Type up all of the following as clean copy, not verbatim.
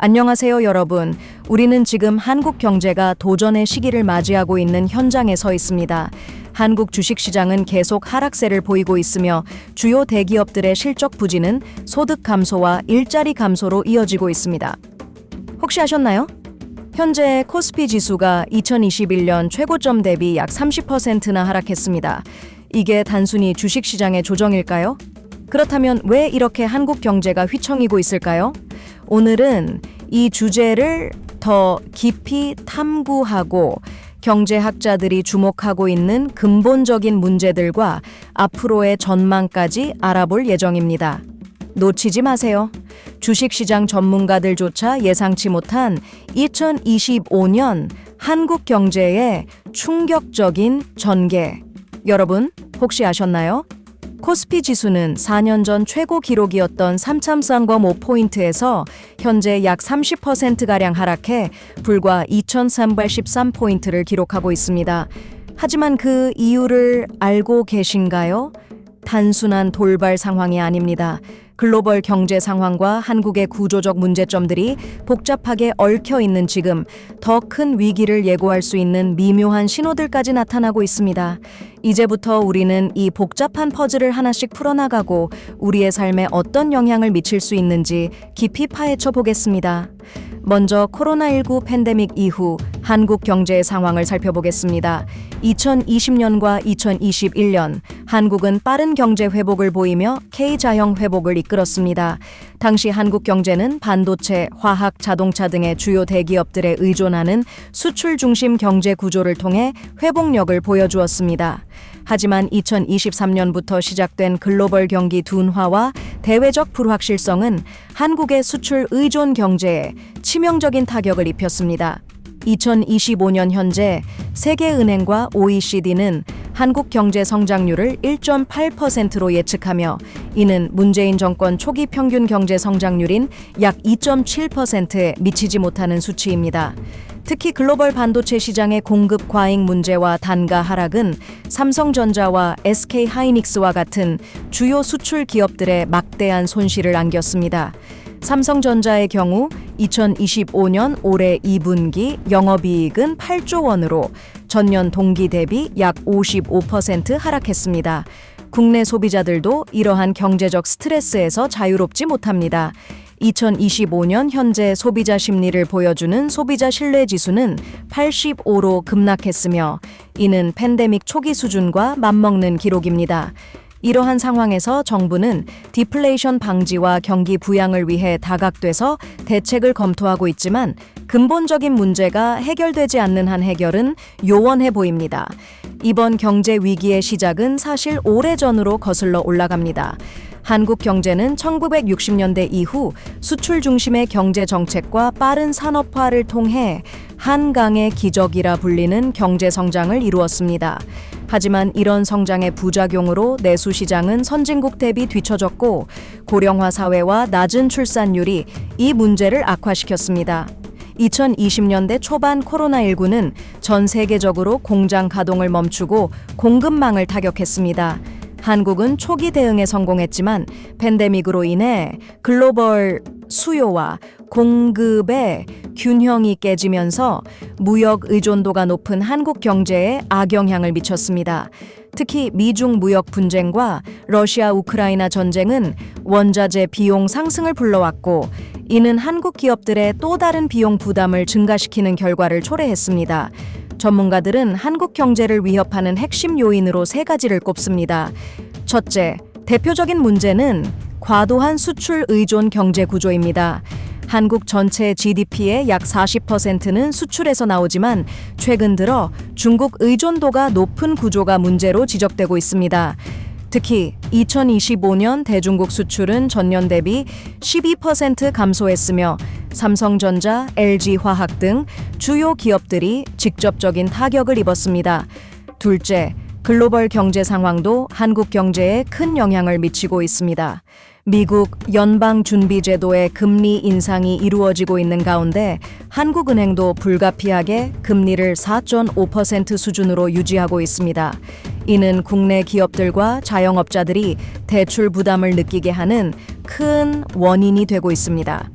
안녕하세요, 여러분. 우리는 지금 한국 경제가 도전의 시기를 맞이하고 있는 현장에 서 있습니다. 한국 주식시장은 계속 하락세를 보이고 있으며 주요 대기업들의 실적 부진은 소득 감소와 일자리 감소로 이어지고 있습니다. 혹시 아셨나요? 현재 코스피 지수가 2021년 최고점 대비 약 30%나 하락했습니다. 이게 단순히 주식시장의 조정일까요? 그렇다면 왜 이렇게 한국 경제가 휘청이고 있을까요? 오늘은 이 주제를 더 깊이 탐구하고 경제학자들이 주목하고 있는 근본적인 문제들과 앞으로의 전망까지 알아볼 예정입니다. 놓치지 마세요. 주식시장 전문가들조차 예상치 못한 2025년 한국 경제의 충격적인 전개. 여러분, 혹시 아셨나요? 코스피 지수는 4년 전 최고 기록이었던 3,305포인트에서 현재 약 30%가량 하락해 불과 2,313포인트를 기록하고 있습니다. 하지만 그 이유를 알고 계신가요? 단순한 돌발 상황이 아닙니다. 글로벌 경제 상황과 한국의 구조적 문제점들이 복잡하게 얽혀 있는 지금 더 큰 위기를 예고할 수 있는 미묘한 신호들까지 나타나고 있습니다. 이제부터 우리는 이 복잡한 퍼즐을 하나씩 풀어나가고 우리의 삶에 어떤 영향을 미칠 수 있는지 깊이 파헤쳐 보겠습니다. 먼저 코로나19 팬데믹 이후 한국 경제의 상황을 살펴보겠습니다. 2020년과 2021년 한국은 빠른 경제 회복을 보이며 K자형 회복을 이끌었습니다. 당시 한국 경제는 반도체, 화학, 자동차 등의 주요 대기업들에 의존하는 수출 중심 경제 구조를 통해 회복력을 보여주었습니다. 하지만 2023년부터 시작된 글로벌 경기 둔화와 대외적 불확실성은 한국의 수출 의존 경제에 치명적인 타격을 입혔습니다. 2025년 현재 세계은행과 OECD는 한국 경제 성장률을 1.8%로 예측하며 이는 문재인 정권 초기 평균 경제 성장률인 약 2.7%에 미치지 못하는 수치입니다. 특히 글로벌 반도체 시장의 공급 과잉 문제와 단가 하락은 삼성전자와 SK하이닉스와 같은 주요 수출 기업들의 막대한 손실을 안겼습니다. 삼성전자의 경우 2025년 올해 2분기 영업이익은 8조 원으로 전년 동기 대비 약 55% 하락했습니다. 국내 소비자들도 이러한 경제적 스트레스에서 자유롭지 못합니다. 2025년 현재 소비자 심리를 보여주는 소비자 신뢰 지수는 85로 급락했으며 이는 팬데믹 초기 수준과 맞먹는 기록입니다. 이러한 상황에서 정부는 디플레이션 방지와 경기 부양을 위해 다각돼서 대책을 검토하고 있지만 근본적인 문제가 해결되지 않는 한 해결은 요원해 보입니다. 이번 경제 위기의 시작은 사실 오래전으로 거슬러 올라갑니다. 한국 경제는 1960년대 이후 수출 중심의 경제 정책과 빠른 산업화를 통해 한강의 기적이라 불리는 경제 성장을 이루었습니다. 하지만 이런 성장의 부작용으로 내수 시장은 선진국 대비 뒤처졌고 고령화 사회와 낮은 출산율이 이 문제를 악화시켰습니다. 2020년대 초반 코로나19는 전 세계적으로 공장 가동을 멈추고 공급망을 타격했습니다. 한국은 초기 대응에 성공했지만 팬데믹으로 인해 글로벌 수요와 공급의 균형이 깨지면서 무역 의존도가 높은 한국 경제에 악영향을 미쳤습니다. 특히 미중 무역 분쟁과 러시아 우크라이나 전쟁은 원자재 비용 상승을 불러왔고 이는 한국 기업들의 또 다른 비용 부담을 증가시키는 결과를 초래했습니다. 전문가들은 한국 경제를 위협하는 핵심 요인으로 세 가지를 꼽습니다. 첫째, 대표적인 문제는 과도한 수출 의존 경제 구조입니다. 한국 전체 GDP의 약 40%는 수출에서 나오지만 최근 들어 중국 의존도가 높은 구조가 문제로 지적되고 있습니다. 특히 2025년 대중국 수출은 전년 대비 12% 감소했으며 삼성전자, LG화학 등 주요 기업들이 직접적인 타격을 입었습니다. 둘째, 글로벌 경제 상황도 한국 경제에 큰 영향을 미치고 있습니다. 미국 연방준비제도의 금리 인상이 이루어지고 있는 가운데 한국은행도 불가피하게 금리를 4.5% 수준으로 유지하고 있습니다. 이는 국내 기업들과 자영업자들이 대출 부담을 느끼게 하는 큰 원인이 되고 있습니다.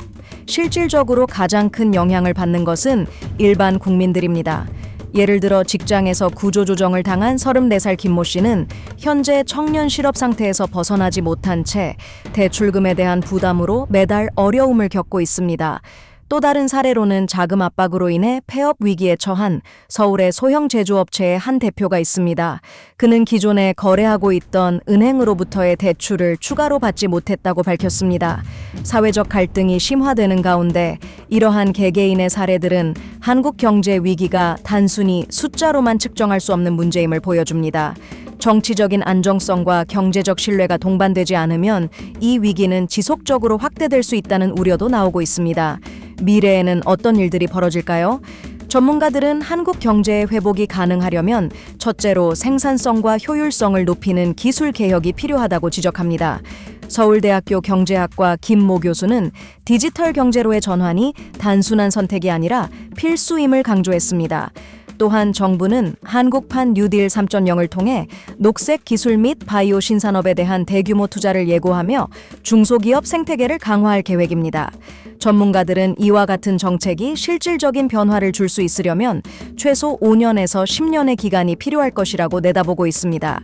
실질적으로 가장 큰 영향을 받는 것은 일반 국민들입니다. 예를 들어 직장에서 구조조정을 당한 34살 김모 씨는 현재 청년 실업 상태에서 벗어나지 못한 채 대출금에 대한 부담으로 매달 어려움을 겪고 있습니다. 또 다른 사례로는 자금 압박으로 인해 폐업 위기에 처한 서울의 소형 제조업체의 한 대표가 있습니다. 그는 기존에 거래하고 있던 은행으로부터의 대출을 추가로 받지 못했다고 밝혔습니다. 사회적 갈등이 심화되는 가운데 이러한 개개인의 사례들은 한국 경제 위기가 단순히 숫자로만 측정할 수 없는 문제임을 보여줍니다. 정치적인 안정성과 경제적 신뢰가 동반되지 않으면 이 위기는 지속적으로 확대될 수 있다는 우려도 나오고 있습니다. 미래에는 어떤 일들이 벌어질까요? 전문가들은 한국 경제의 회복이 가능하려면 첫째로 생산성과 효율성을 높이는 기술 개혁이 필요하다고 지적합니다. 서울대학교 경제학과 김모 교수는 디지털 경제로의 전환이 단순한 선택이 아니라 필수임을 강조했습니다. 또한 정부는 한국판 뉴딜 3.0을 통해 녹색 기술 및 바이오 신산업에 대한 대규모 투자를 예고하며 중소기업 생태계를 강화할 계획입니다. 전문가들은 이와 같은 정책이 실질적인 변화를 줄 수 있으려면 최소 5년에서 10년의 기간이 필요할 것이라고 내다보고 있습니다.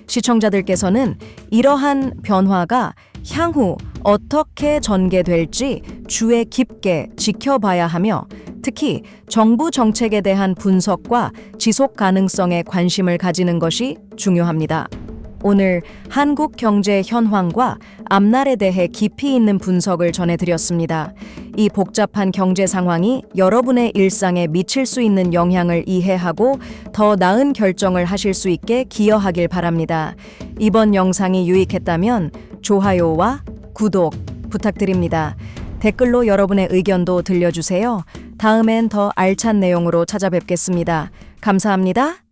시청자들께서는 이러한 변화가 향후 어떻게 전개될지 주의 깊게 지켜봐야 하며 특히 정부 정책에 대한 분석과 지속 가능성에 관심을 가지는 것이 중요합니다. 오늘 한국 경제 현황과 앞날에 대해 깊이 있는 분석을 전해드렸습니다. 이 복잡한 경제 상황이 여러분의 일상에 미칠 수 있는 영향을 이해하고 더 나은 결정을 하실 수 있게 기여하길 바랍니다. 이번 영상이 유익했다면 좋아요와 구독 부탁드립니다. 댓글로 여러분의 의견도 들려주세요. 다음엔 더 알찬 내용으로 찾아뵙겠습니다. 감사합니다.